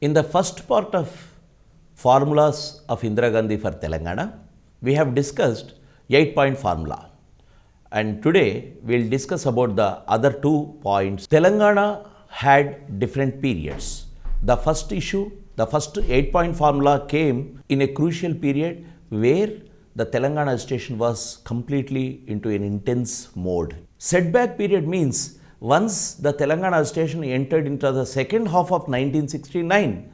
In the first part of formulas of Indira Gandhi for Telangana, we have discussed 8-point formula. And today we will discuss about the other 2 points. Telangana had different periods. The first issue, the first 8-point formula came in a crucial period where the Telangana agitation was completely into an intense mode. Setback period means once the Telangana agitation entered into the second half of 1969,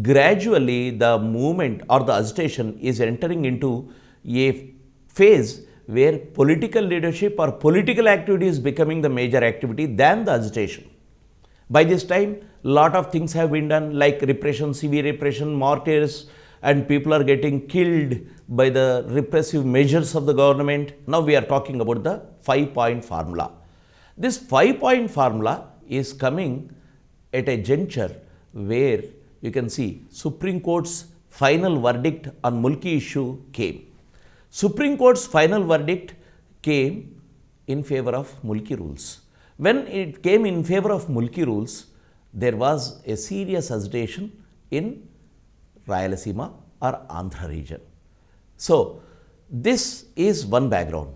gradually the movement or the agitation is entering into a phase where political leadership or political activity is becoming the major activity than the agitation. By this time, lot of things have been done like repression, severe repression, martyrs, and people are getting killed by the repressive measures of the government. Now we are talking about the 5-point formula. This 5-point formula is coming at a juncture where you can see Supreme Court's final verdict on Mulki issue came. Supreme Court's final verdict came in favor of Mulki rules. When it came in favor of Mulki rules, there was a serious agitation in Rayalaseema or Andhra region. So, this is one background.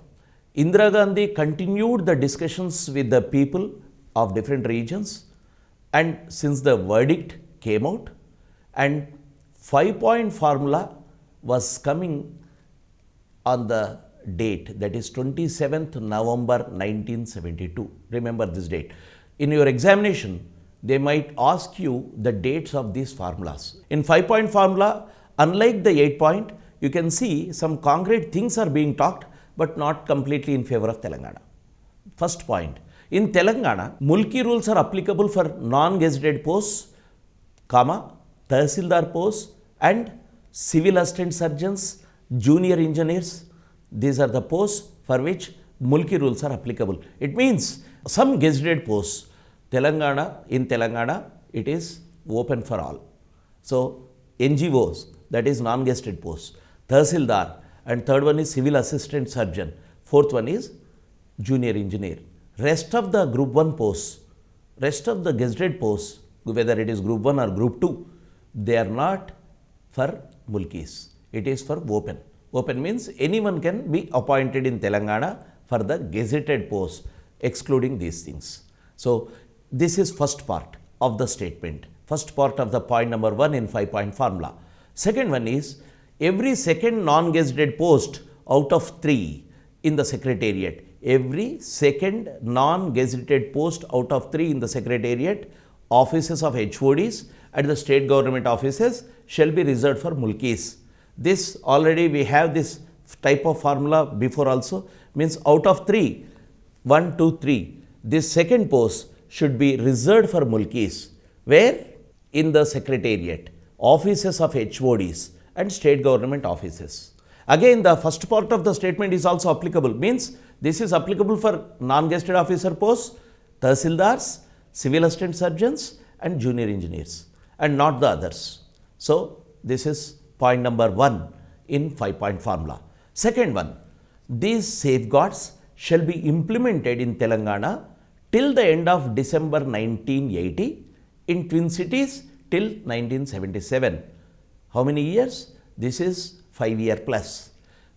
Indira Gandhi continued the discussions with the people of different regions, and since the verdict came out and 5-point formula was coming on the date, that is 27th November 1972. Remember this date. In your examination, they might ask you the dates of these formulas. In 5-point formula, unlike the 8-point, you can see some concrete things are being talked, but not completely in favor of Telangana. First point, in Telangana, Mulki rules are applicable for non-gazetted posts, Tahsildar posts and civil assistant surgeons, junior engineers. These are the posts for which Mulki rules are applicable. It means some gazetted posts, in Telangana, it is open for all. So, NGOs, that is non-gazetted posts, Tahsildar, and third one is civil assistant surgeon, fourth one is junior engineer. Rest of the group 1 posts, rest of the gazetted posts, whether it is group 1 or group 2, they are not for Mulkis. It is for open. Open means anyone can be appointed in Telangana for the gazetted posts, excluding these things. So, this is first part of the statement, first part of the point number 1 in 5-point formula. Second one is, every second non-gazetted post out of 3 in the secretariat, every second non-gazetted post out of 3 in the secretariat, offices of HODs and the state government offices shall be reserved for Mulkis. This already we have this type of formula before also, means out of 3, 1, 2, 3, this second post should be reserved for Mulkis, where in the secretariat, offices of HODs and state government offices. Again, the first part of the statement is also applicable, means this is applicable for non-gazetted officer posts, Tahsildars, civil assistant surgeons and junior engineers, and not the others. So, this is point number 1 in 5-point formula. Second one, these safeguards shall be implemented in Telangana till the end of December 1980, in Twin Cities till 1977. How many years? This is 5-year plus.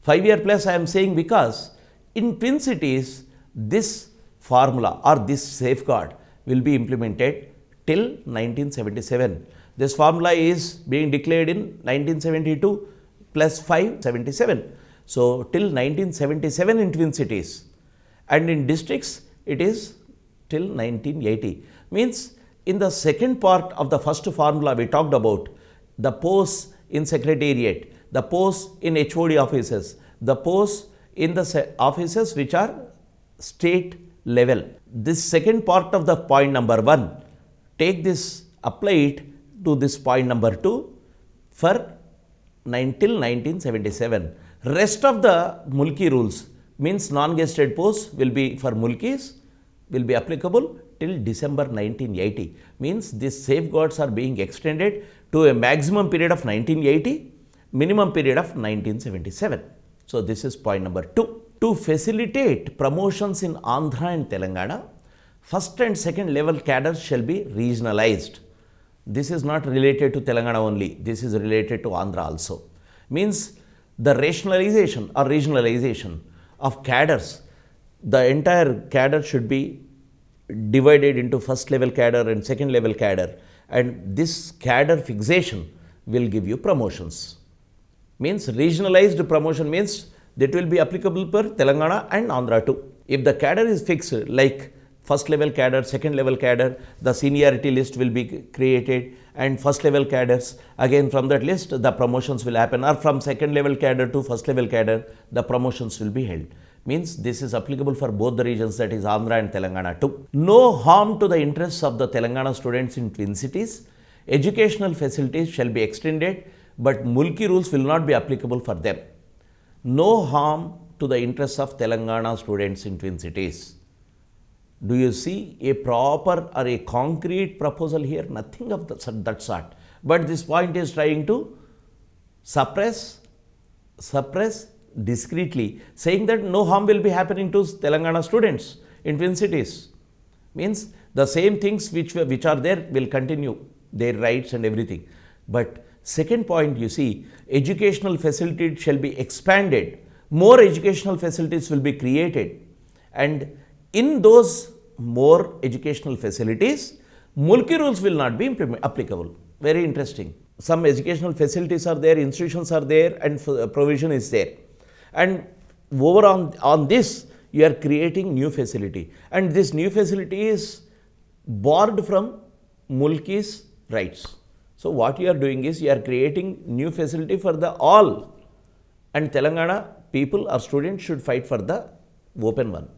5-year plus I am saying because in Twin Cities, this formula or this safeguard will be implemented till 1977. This formula is being declared in 1972 plus 5, 77. So, till 1977 in Twin Cities, and in districts it is till 1980. Means in the second part of the first formula we talked about the posts in secretariat, the posts in HOD offices, the posts in the offices which are state level. This second part of the point number 1, take this, apply it to this point number 2 for till 1977. Rest of the Mulki rules means non-gazetted posts will be for Mulkis, will be applicable till December 1980. Means these safeguards are being extended to a maximum period of 1980, minimum period of 1977. So, this is point number 2. To facilitate promotions in Andhra and Telangana, first and second level cadres shall be regionalized. This is not related to Telangana only, this is related to Andhra also. Means the rationalization or regionalization of cadres, the entire cadre should be divided into first level cadre and second level cadre, and this cadre fixation will give you promotions. Means regionalized promotion means that will be applicable for Telangana and Andhra too. If the cadre is fixed like first level cadre, second level cadre, the seniority list will be created, and first level cadres, again from that list the promotions will happen, or from second level cadre to first level cadre the promotions will be held. Means this is applicable for both the regions, that is Andhra and Telangana too. No harm to the interests of the Telangana students in Twin Cities. Educational facilities shall be extended, but Mulki rules will not be applicable for them. No harm to the interests of Telangana students in Twin Cities. Do you see a proper or a concrete proposal here? Nothing of that sort. But this point is trying to suppress discreetly, saying that no harm will be happening to Telangana students in Twin Cities. Means the same things which are there will continue, their rights and everything. But second point, you see, educational facilities shall be expanded, more educational facilities will be created, and in those more educational facilities, Mulki rules will not be applicable. Very interesting. Some educational facilities are there, institutions are there, and provision is there. And over on this, you are creating new facility. And this new facility is borrowed from Mulki's rights. So what you are doing is you are creating new facility for the all. And Telangana people or students should fight for the open one.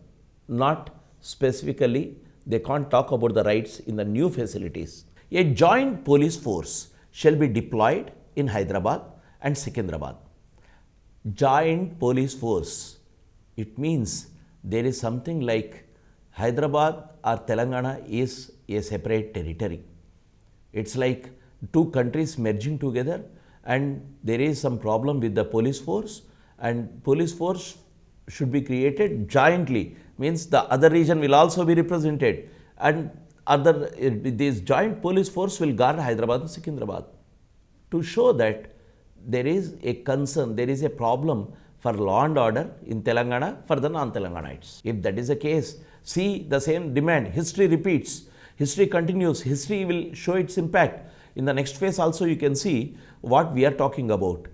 Not specifically, they can't talk about the rights in the new facilities. A joint police force shall be deployed in Hyderabad and Secunderabad. Joint police force, it means there is something like Hyderabad or Telangana is a separate territory. It's like two countries merging together, and there is some problem with the police force, and police force should be created jointly. Means the other region will also be represented, and this joint police force will guard Hyderabad and Secunderabad to show that there is a concern, there is a problem for law and order in Telangana for the non-Telanganites. If that is the case, see the same demand, history repeats, history continues, history will show its impact. In the next phase also you can see what we are talking about.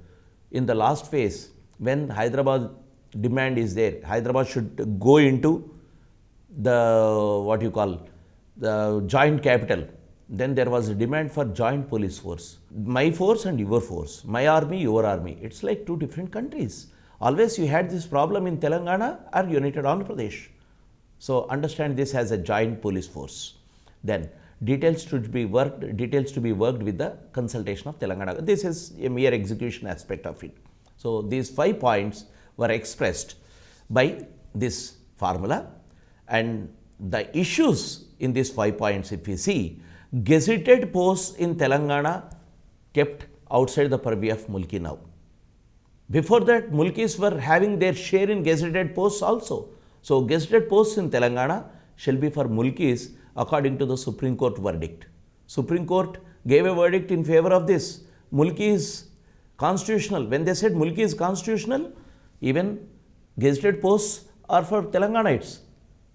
In the last phase, when Hyderabad demand is there, Hyderabad should go into the joint capital. Then there was a demand for joint police force. My force and your force, my army, your army. It's like two different countries. Always you had this problem in Telangana or United Andhra Pradesh. So understand this as a joint police force. Then details to be worked with the consultation of Telangana. This is a mere execution aspect of it. So these 5 points were expressed by this formula, and the issues in these 5 points, if we see, gazetted posts in Telangana kept outside the purview of Mulki now. Before that, Mulkis were having their share in gazetted posts also. So gazetted posts in Telangana shall be for Mulkis according to the Supreme Court verdict. Supreme Court gave a verdict in favor of this. Mulki is constitutional. When they said Mulki is constitutional, even gazetted posts are for Telanganites,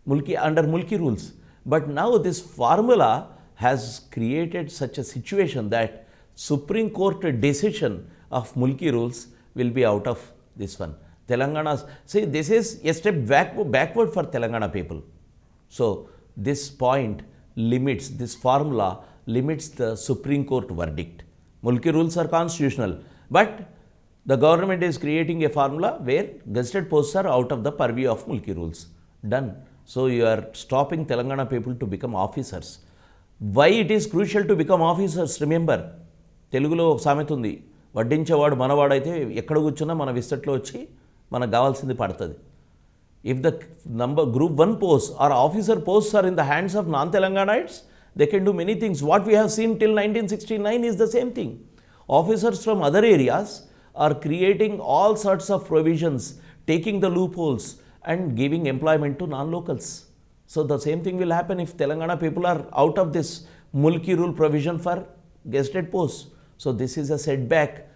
under Mulki rules. But now this formula has created such a situation that Supreme Court decision of Mulki rules will be out of this one. Telangana's, see, this is a step backward for Telangana people. So this point limits, this formula limits the Supreme Court verdict. Mulki rules are constitutional, but the government is creating a formula where gazetted posts are out of the purview of Mulki rules. Done. So you are stopping Telangana people to become officers. Why it is crucial to become officers? Remember, Telugulo ఒక సామెత ఉంది, వడ్డించేవాడు మనవాడైతే ఎక్కడ కూర్చున్నా మన విస్తట్లో వచ్చి మనకు కావాల్సింది పడుతుంది. If the group 1 posts or officer posts are in the hands of non-Telanganites, they can do many things. What we have seen till 1969 is the same thing. Officers from other areas are creating all sorts of provisions, taking the loopholes and giving employment to non-locals. So the same thing will happen if Telangana people are out of this Mulki rule provision for gazetted posts. So this is a setback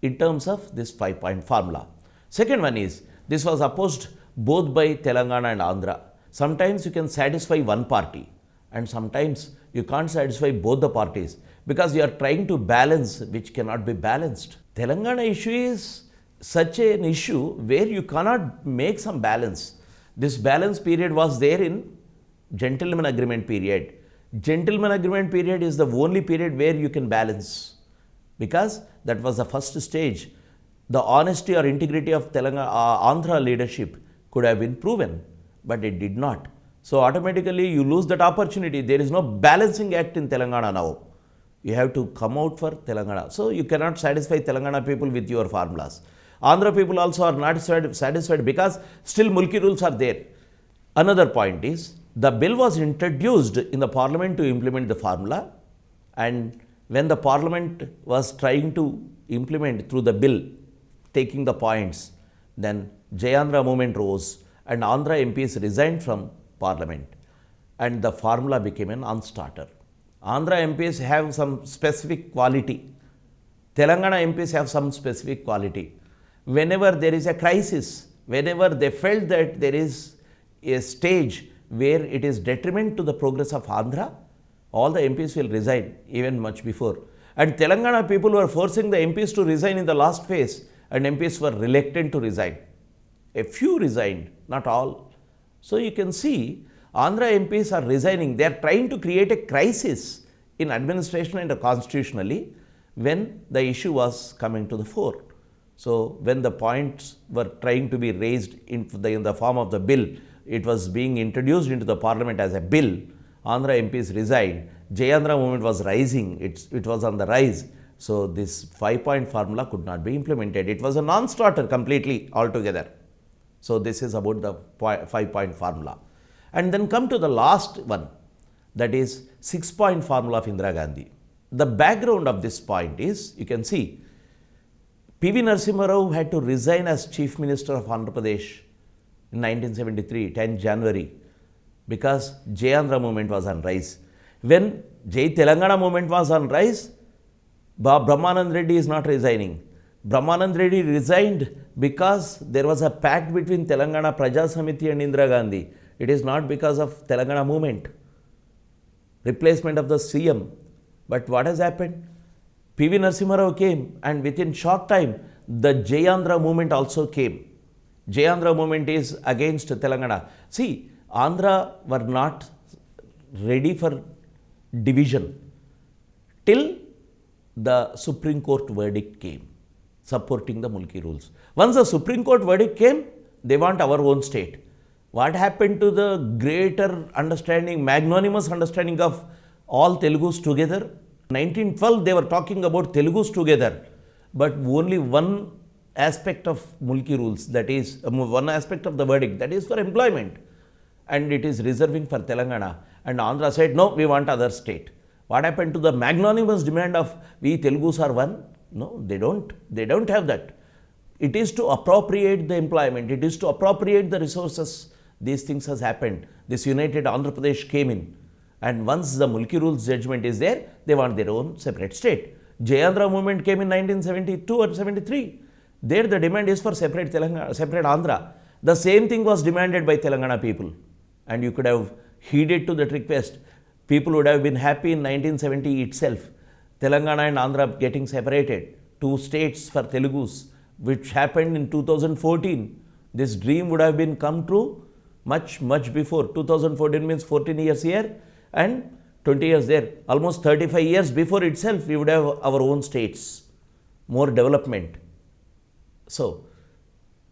in terms of this 5-point formula. Second one is, this was opposed both by Telangana and Andhra. Sometimes you can satisfy one party and sometimes you can't satisfy both the parties because you are trying to balance which cannot be balanced. Telangana issue is such an issue where you cannot make some balance. This balance period was there in gentleman agreement period. Gentleman agreement period is the only period where you can balance because that was the first stage. The honesty or integrity of Andhra leadership could have been proven, but it did not. So automatically you lose that opportunity. There is no balancing act in Telangana now. You have to come out for Telangana. So you cannot satisfy Telangana people with your formulas. Andhra people also are not satisfied because still mulki rules are there. Another point is, the bill was introduced in the parliament to implement the formula, and when the parliament was trying to implement through the bill, taking the points, then Jayandhra movement rose and Andhra MPs resigned from parliament and the formula became a non-starter. Andhra MPs have some specific quality. Telangana MPs have some specific quality. Whenever there is a crisis, whenever they felt that there is a stage where it is detriment to the progress of Andhra, all the MPs will resign even much before. And Telangana people were forcing the MPs to resign in the last phase and MPs were reluctant to resign. A few resigned, not all. So you can see Andhra MPs are resigning. They are trying to create a crisis in administration and constitutionally when the issue was coming to the fore. So when the points were trying to be raised in the form of the bill, it was being introduced into the parliament as a bill, Andhra MPs resigned. Jayandhra movement was rising, it was on the rise. So this 5-point formula could not be implemented. It was a non-starter completely altogether. So this is about the 5-point formula. And then come to the last one, that is 6-point formula of Indira Gandhi. The background of this point is, you can see, P.V. Narasimha Rao had to resign as Chief Minister of Andhra Pradesh in 1973, 10 January, because Jayandhra movement was on rise. When Jai Telangana movement was on rise, Brahmanand Reddy is not resigning. Brahmanand Reddy resigned because there was a pact between Telangana Praja Samiti and Indira Gandhi. It is not because of Telangana movement, replacement of the CM. But what has happened? P.V. Narasimha Rao came and within short time, the Jayandhra movement also came. Jayandhra movement is against Telangana. See, Andhra were not ready for division till the Supreme Court verdict came, supporting the Mulki rules. Once the Supreme Court verdict came, they want our own state. What happened to the greater understanding, magnanimous understanding of all Telugus together? 1912, they were talking about Telugus together, but only one aspect of Mulki rules, that is, one aspect of the verdict, that is for employment, and it is reserving for Telangana. And Andhra said, no, we want other state. What happened to the magnanimous demand of we Telugus are one? No, they don't have that. It is to appropriate the employment, it is to appropriate the resources. These things has happened. This united Andhra Pradesh came in. And once the Mulki rules judgment is there, they want their own separate state. Jayandhra movement came in 1972 or 73. There the demand is for separate Telangana, separate Andhra. The same thing was demanded by Telangana people. And you could have heeded to that request. People would have been happy in 1970 itself. Telangana and Andhra getting separated. 2 states for Telugus, which happened in 2014. This dream would have been come true much before. 2014 means 14 years here and 20 years there. Almost 35 years before itself, we would have our own states, more development. So,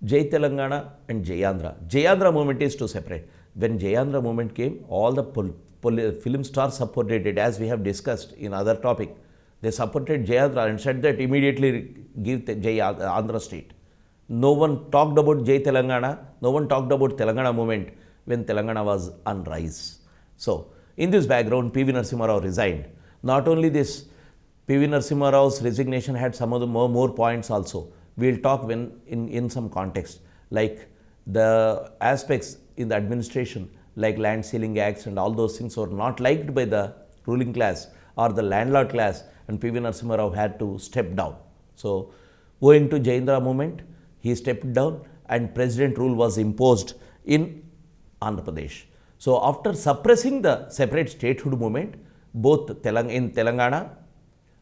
Jai Telangana and Jayandhra. Jayandhra movement is to separate. When Jayandhra movement came, all the film stars supported it, as we have discussed in other topic. They supported Jayandhra and said that immediately give the Andhra state. No one talked about Jai Telangana, no one talked about Telangana movement when Telangana was on rise. So, in this background, P.V. Narasimha Rao resigned. Not only this, P.V. Narasimha Rao's resignation had some of the more points also. We will talk when in some context, like the aspects in the administration, like land ceiling acts and all those things were not liked by the ruling class or the landlord class, and P.V. Narasimha Rao had to step down. So, owing to Jayendra movement, he stepped down and president rule was imposed in Andhra Pradesh. So, after suppressing the separate statehood movement, both in Telangana,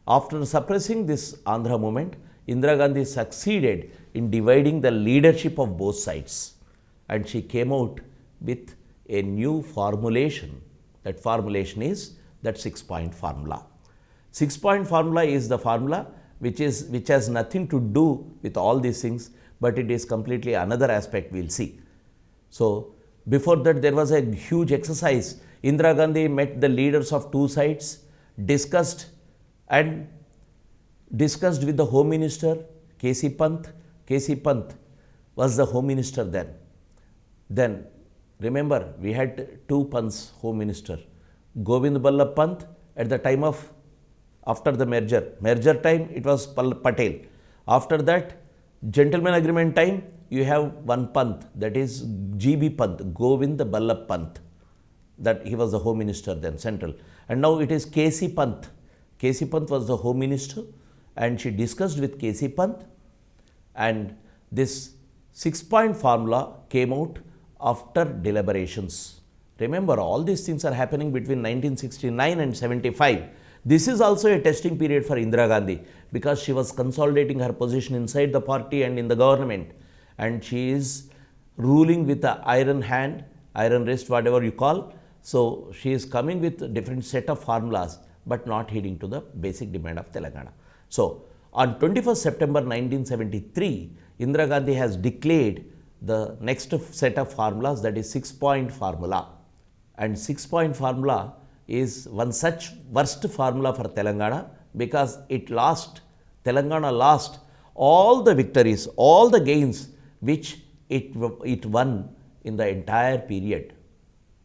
after suppressing this Andhra movement, Indira Gandhi succeeded in dividing the leadership of both sides, and she came out with a new formulation. That formulation is that 6-point formula. 6-point formula is the formula which has nothing to do with all these things, but it is completely another aspect we will see. So, before that there was a huge exercise. Indira Gandhi met the leaders of two sides, discussed with the Home Minister K.C. Pant. K.C. Pant was the Home Minister then. Then remember, we had two Pants Home Minister. Govind Ballabh Pant at the time of, after the merger time it was Patel. After that, gentleman agreement time, you have one Pant, that is G.B. Pant, Govind Ballabh Pant. That he was the Home Minister then, central. And now it is K.C. Pant. K.C. Pant was the Home Minister, and she discussed with K.C. Pant, and this 6-point formula came out after deliberations. Remember, all these things are happening between 1969 and 75. This is also a testing period for Indira Gandhi, because she was consolidating her position inside the party and in the government, and she is ruling with the iron hand, iron wrist, whatever you call. So, she is coming with a different set of formulas, but not heeding to the basic demand of Telangana. So, on 21st September 1973, Indira Gandhi has declared the next set of formulas, that is 6-point formula. And 6-point formula is one such worst formula for Telangana, because Telangana lost all the victories, all the gains which it won in the entire period.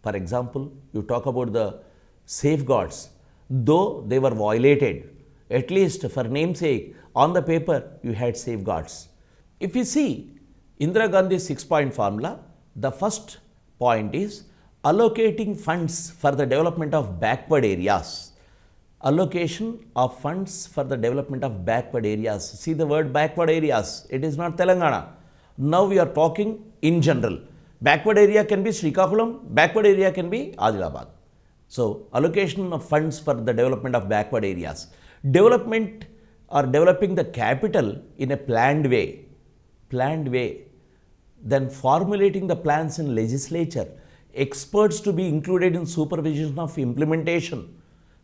For example, you talk about the safeguards, though they were violated, at least for namesake, on the paper you had safeguards. If you see Indira Gandhi's 6-point formula, the first point is allocating funds for the development of backward areas. Allocation of funds for the development of backward areas. See the word backward areas, it is not Telangana. Now we are talking in general. Backward area can be Srikakulam, backward area can be Adilabad. So, allocation of funds for the development of backward areas. Development or developing the capital in a planned way. Then formulating the plans in legislature. Experts to be included in supervision of implementation.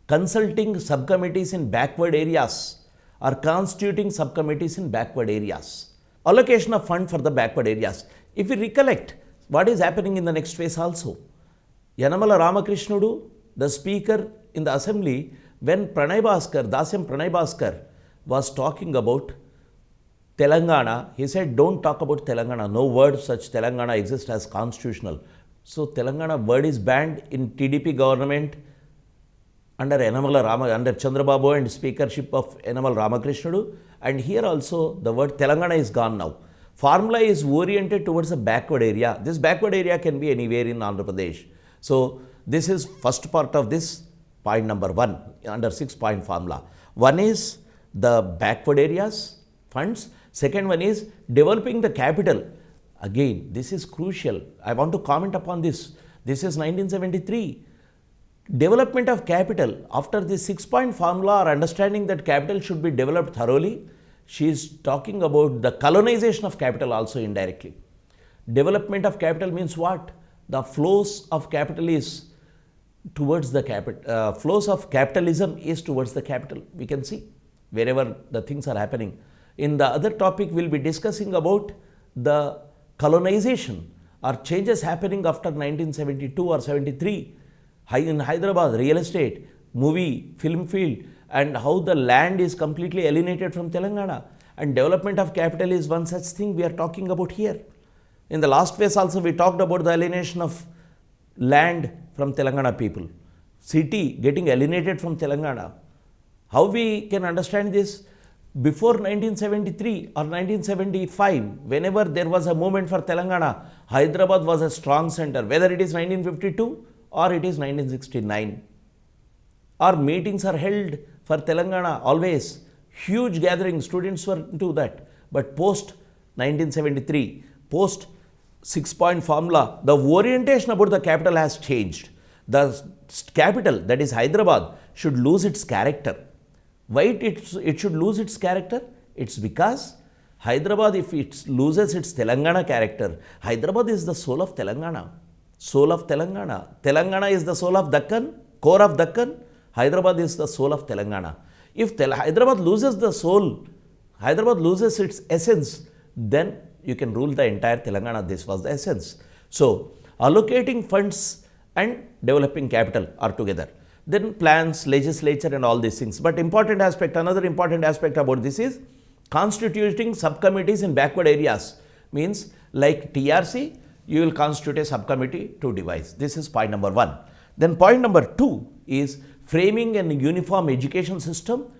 Consulting subcommittees in backward areas or constituting subcommittees in backward areas. Allocation of fund for the backward areas. If we recollect what is happening in the next phase also. Yanamala Ramakrishnudu, the speaker in the assembly, when Dasyam Pranay Bhaskar was talking about Telangana, he said, don't talk about Telangana. No word such Telangana exists as constitutional. So, Telangana word is banned in TDP government under Chandrababu and speakership of Yanamal Ramakrishnudu, and here also the word Telangana is gone now. Formula is oriented towards a backward area. This backward area can be anywhere in Andhra Pradesh. So, this is first part of this point number 1 under 6-point formula. One is the backward areas funds. Second one is developing the capital. Again, this is crucial. I want to comment upon this. This is 1973. Development of capital. After this 6-point formula or understanding that capital should be developed thoroughly, she is talking about the colonization of capital also indirectly. Development of capital means what? The flows of capital is towards the capital. Flows of capitalism is towards the capital. We can see wherever the things are happening. In the other topic, we will be discussing about the colonization or changes happening after 1972 or 73 in Hyderabad, real estate, movie, film field, and how the land is completely alienated from Telangana. And development of capital is one such thing we are talking about here. In the last phase also, we talked about the alienation of land from Telangana people. City getting alienated from Telangana. How we can understand this? Before 1973 or 1975, whenever there was a movement for Telangana, Hyderabad was a strong center, whether it is 1952 or it is 1969. Or meetings are held for Telangana, always huge gathering, students were into that. But post 1973, post 6-point formula, the orientation about the capital has changed. The capital, that is Hyderabad, should lose its character. Why it should lose its character? It's because Hyderabad, if it loses its Telangana character, Hyderabad is the soul of Telangana. Soul of Telangana. Telangana is the soul of Deccan, core of Deccan. Hyderabad is the soul of Telangana. If Hyderabad loses the soul, Hyderabad loses its essence, then you can rule the entire Telangana. This was the essence. So, allocating funds and developing capital are together. Then plans, legislature and all these things. But important aspect, another important aspect about this is constituting subcommittees in backward areas. Means like TRC, you will constitute a subcommittee to devise. This is point number 1. Then point number 2 is framing an uniform education system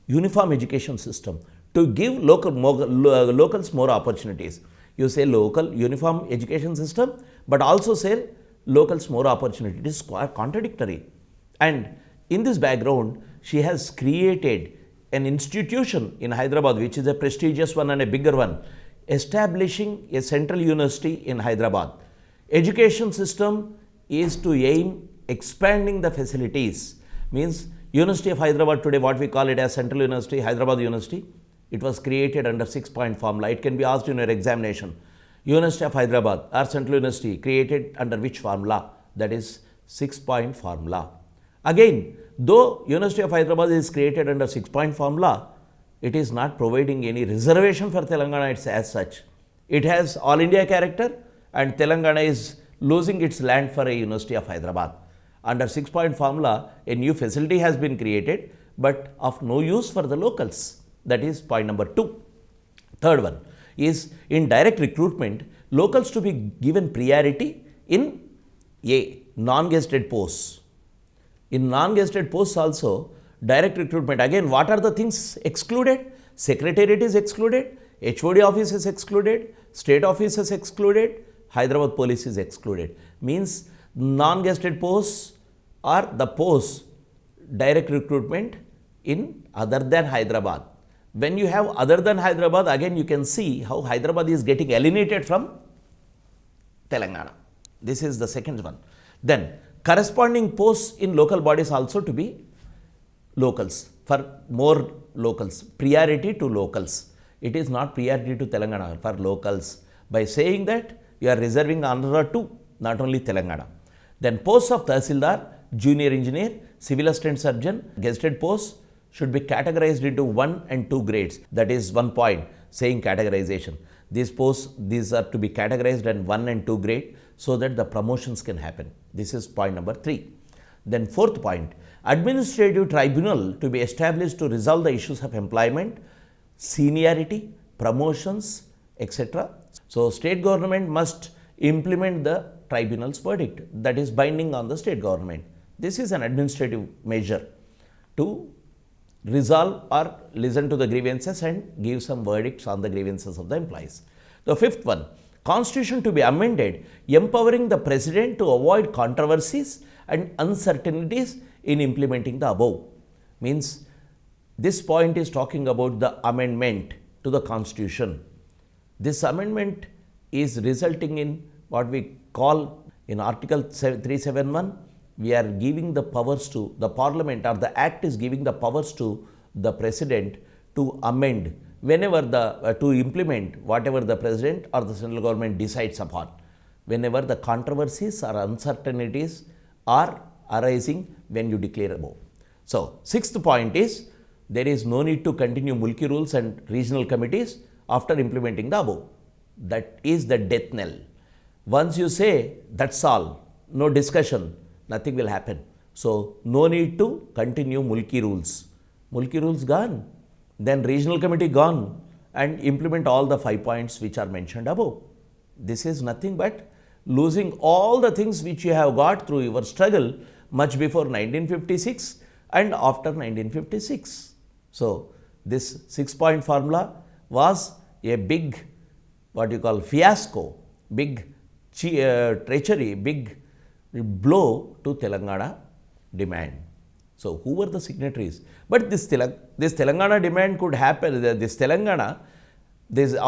to give locals more opportunities. You say local uniform education system, but also say locals more opportunity. It is quite contradictory. And in this background, she has created an institution in Hyderabad, which is a prestigious one and a bigger one, establishing a central university in Hyderabad. Education system is to aim expanding the facilities. Means University of Hyderabad today, what we call it as Central University, Hyderabad University, it was created under 6-point formula. It can be asked in your examination. University of Hyderabad or Central University created under which formula? That is 6-point formula. Again, though University of Hyderabad is created under 6-point formula, it is not providing any reservation for Telangana as such. It has all India character and Telangana is losing its land for a University of Hyderabad. Under 6-point formula, a new facility has been created, but of no use for the locals. That is point number 2. Third one is in direct recruitment, locals to be given priority in A, non-gazetted posts. In non-gazetted posts also, direct recruitment. Again, what are the things excluded? Secretariat is excluded, HOD office is excluded, state office is excluded, Hyderabad police is excluded. Means non-gazetted posts are the posts direct recruitment in other than Hyderabad. When you have other than Hyderabad, again you can see how Hyderabad is getting alienated from Telangana. This is the second one. Then corresponding posts in local bodies also to be locals, for more locals, priority to locals. It is not priority to Telangana, for locals. By saying that, you are reserving Andhra to not only Telangana. Then posts of Tahsildar, junior engineer, civil assistant surgeon, gazetted posts should be categorized into 1 and 2 grades. That is one point saying categorization. These posts, these are to be categorized in 1 and 2 grade so that the promotions can happen. This is point number 3. Then fourth point, administrative tribunal to be established to resolve the issues of employment, seniority, promotions, etc. So state government must implement the tribunal's verdict, that is binding on the state government. This is an administrative measure to resolve or listen to the grievances and give some verdicts on the grievances of the employees. The fifth one, constitution to be amended, empowering the president to avoid controversies and uncertainties in implementing the above. Means this point is talking about the amendment to the constitution. This amendment is resulting in what we call in Article 371, we are giving the powers to the parliament, or the act is giving the powers to the president to amend whenever to implement whatever the president or the central government decides upon, whenever the controversies or uncertainties are arising when you declare above. So, sixth point is there is no need to continue mulki rules and regional committees after implementing the above. That is the death knell. Once you say that's all, no discussion, nothing will happen. So, no need to continue mulki rules. Mulki rules gone, then regional committee gone, and implement all the 5 points which are mentioned above. This is nothing but losing all the things which you have got through your struggle much before 1956 and after 1956. So, this 6-point formula was a big, what you call fiasco, big treachery, big blow to Telangana demand. So who were the signatories? But this Telangana demand could happen, this Telangana,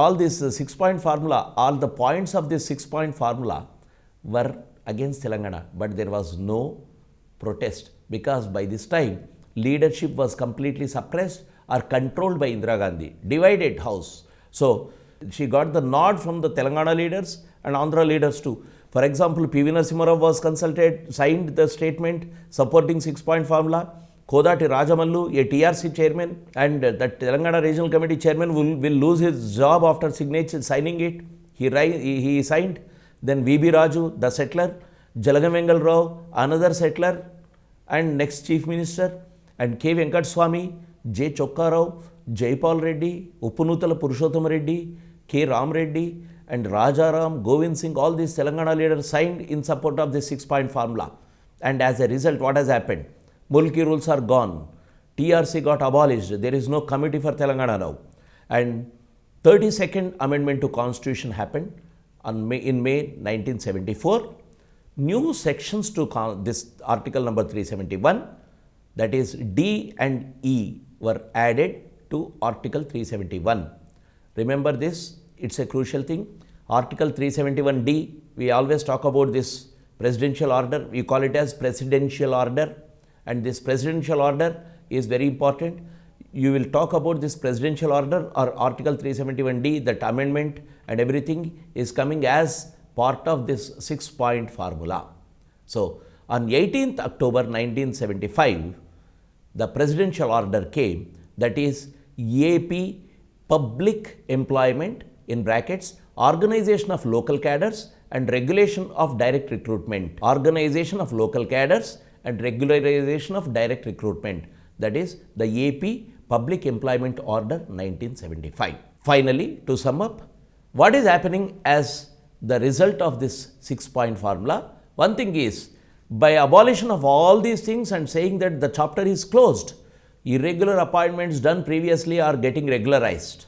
all this 6-point formula, all the points of this 6-point formula were against Telangana, but there was no protest because by this time leadership was completely suppressed or controlled by Indira Gandhi, divided house. So she got the nod from the Telangana leaders and Andhra leaders too. For example, P.V. Narasimha Rao was consulted, signed the statement supporting 6-point formula. Kodati Rajamallu, a TRC chairman, and the Telangana Regional Committee chairman will lose his job after signing it. He signed. Then V.B. Raju, the settler, Jalagavengal Rao, another settler, and next chief minister, and K. Venkat Swamy, J. Chokka Rao, Jaipal Reddy, Uppunutala Purushottam Reddy, K. Ram Reddy, and Rajaram, Govind Singh, all these Telangana leaders signed in support of this 6-point formula. And as a result, what has happened? Mulki rules are gone. TRC got abolished. There is no committee for Telangana now. And 32nd Amendment to Constitution happened in May 1974. New sections to this article number 371, that is D and E, were added to article 371. Remember this, it's a crucial thing. Article 371D, we always talk about this presidential order, we call it as presidential order, and this presidential order is very important. You will talk about this presidential order or article 371D, that amendment and everything is coming as part of this 6-point formula. So on 18th October 1975, the presidential order came, that is AP, Public Employment, in brackets, Organization of Local Cadres and Regulation of Direct Recruitment. Organization of Local Cadres and Regularization of Direct Recruitment. That is the AP Public Employment Order 1975. Finally, to sum up, what is happening as the result of this 6-point formula? One thing is, by abolition of all these things and saying that the chapter is closed, irregular appointments done previously are getting regularized.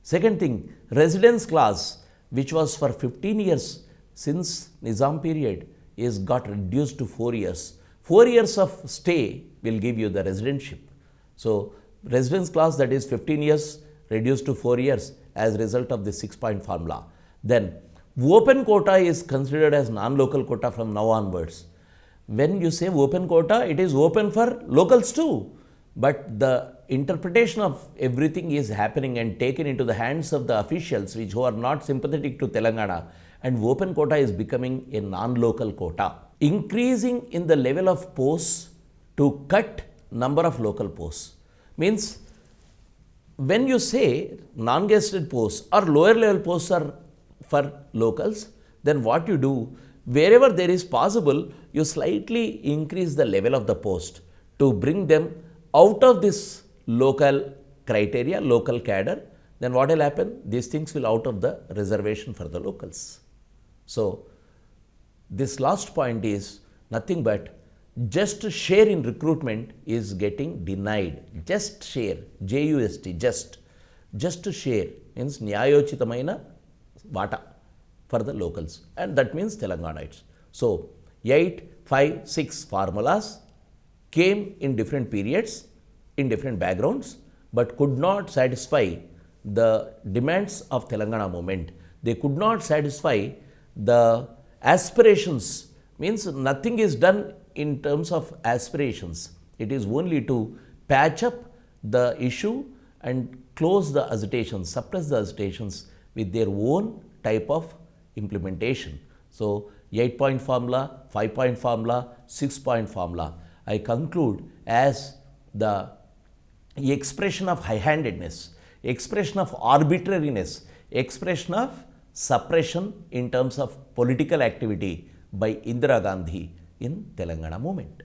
Second thing, residence clause, which was for 15 years since Nizam period, is got reduced to 4 years. 4 years of stay will give you the residentship. So residence clause, that is 15 years reduced to 4 years as a result of the 6-point formula. Then open quota is considered as non-local quota from now onwards. When you say open quota, it is open for locals too. But the interpretation of everything is happening and taken into the hands of the officials who are not sympathetic to Telangana, and open quota is becoming a non-local quota. Increasing in the level of posts to cut number of local posts. Means when you say non-gazetted posts or lower level posts are for locals, then what you do, wherever there is possible, you slightly increase the level of the post to bring them out of this local criteria, local cadre. Then what will happen? These things will out of the reservation for the locals. So this last point is nothing but just share in recruitment is getting denied. Just share, JUST, just share means nyayochitamaina vata for the locals, and that means Telanganites. So 8, 5, 6 formulas came in different periods, in different backgrounds, but could not satisfy the demands of Telangana movement. They could not satisfy the aspirations, means nothing is done in terms of aspirations. It is only to patch up the issue and close the agitations, suppress the agitations with their own type of implementation. So 8-point formula, 5-point formula, 6-point formula, I conclude as the expression of high-handedness, expression of arbitrariness, expression of suppression in terms of political activity by Indira Gandhi in Telangana movement.